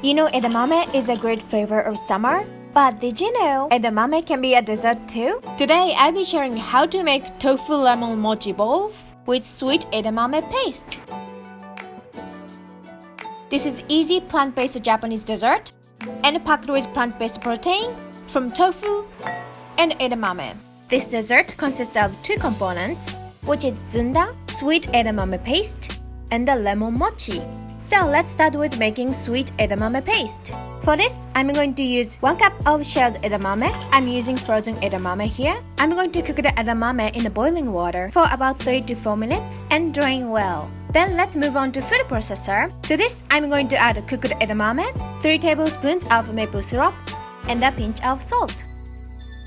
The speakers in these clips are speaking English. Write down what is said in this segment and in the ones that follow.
You know edamame is a great flavor of summer, but did you know edamame can be a dessert too? Today I'll be sharing how to make tofu lemon mochi balls with sweet edamame paste. This is easy plant-based Japanese dessert and packed with plant-based protein from tofu and edamame. This dessert consists of two components, which is Zunda, sweet edamame paste, and the lemon mochi. So let's start with making sweet edamame paste. For this, I'm going to use 1 cup of shelled edamame. I'm using frozen edamame here. I'm going to cook the edamame in the boiling water for about 3 to 4 minutes and drain well. Then let's move on to food processor. To this, I'm going to add cooked edamame, 3 tablespoons of maple syrup, and a pinch of salt.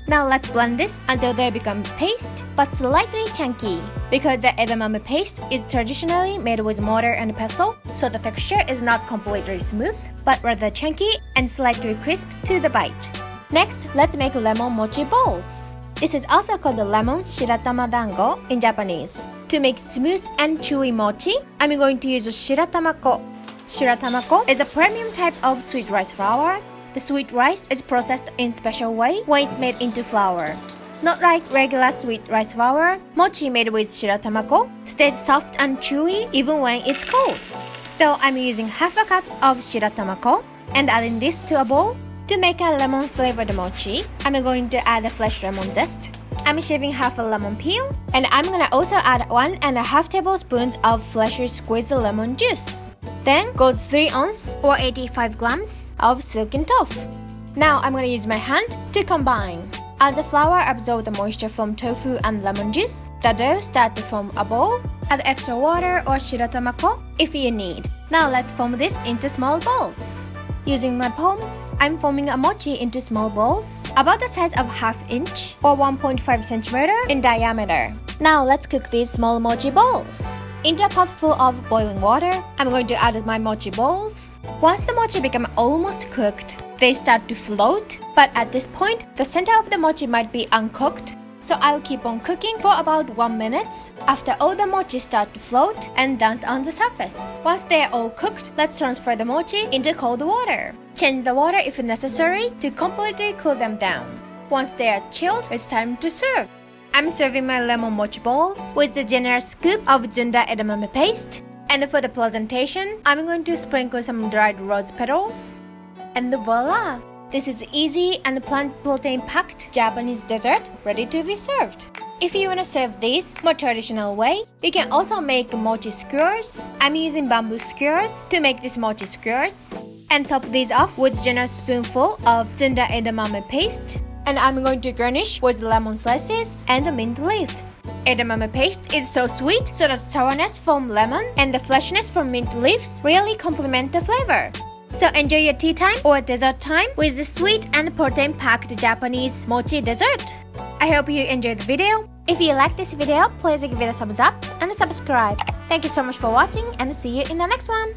Now let's blend this until they become paste but slightly chunky. Because the edamame paste is traditionally made with mortar and pestle, so the texture is not completely smooth, but rather chunky and slightly crisp to the bite. Next, let's make lemon mochi balls. This is also called the lemon shiratamako in Japanese. To make smooth and chewy mochi, I'm going to use Shiratamako. Shiratamako is a premium type of sweet rice flour. The sweet rice is processed in special way when it's made into flour. Not like regular sweet rice flour, mochi made with Shiratamako stays soft and chewy even when it's cold. So I'm using half a cup of Shiratamako and adding this to a bowl. To make a lemon flavored mochi, I'm going to add a fresh lemon zest. I'm shaving half a lemon peel, and I'm gonna also add 1.5 tablespoons of freshly squeezed lemon juice. Then goes 3 ounces or 85 grams of silken tofu. Now I'm gonna use my hand to combine. As the flour absorbs the moisture from tofu and lemon juice, the dough starts to form a ball. Add extra water or shiratamako if you need. Now let's form this into small balls. Using my palms, I'm forming a mochi into small balls, about the size of ½ inch or 1.5 centimeter in diameter. Now let's cook these small mochi balls. Into a pot full of boiling water, I'm going to add my mochi balls. Once the mochi become almost cooked, they start to float, but at this point, the center of the mochi might be uncooked. So I'll keep on cooking for about 1 minute after all the mochi start to float and dance on the surface. Once they are all cooked, let's transfer the mochi into cold water. Change the water if necessary to completely cool them down. Once they are chilled, it's time to serve. I'm serving my lemon mochi balls with the generous scoop of Zunda edamame paste. And for the presentation, I'm going to sprinkle some dried rose petals. And voila! This is easy and plant protein packed Japanese dessert ready to be served. If you want to serve this more traditional way, you can also make mochi skewers. I'm using bamboo skewers to make this mochi skewers. And top these off with generous spoonful of Zunda edamame paste. And I'm going to garnish with lemon slices and mint leaves. Edamame paste is so sweet, so the sourness from lemon and the freshness from mint leaves really complement the flavor. So enjoy your tea time or dessert time with the sweet and protein-packed Japanese mochi dessert. I hope you enjoyed the video. If you like this video, please give it a thumbs up and subscribe. Thank you so much for watching and see you in the next one.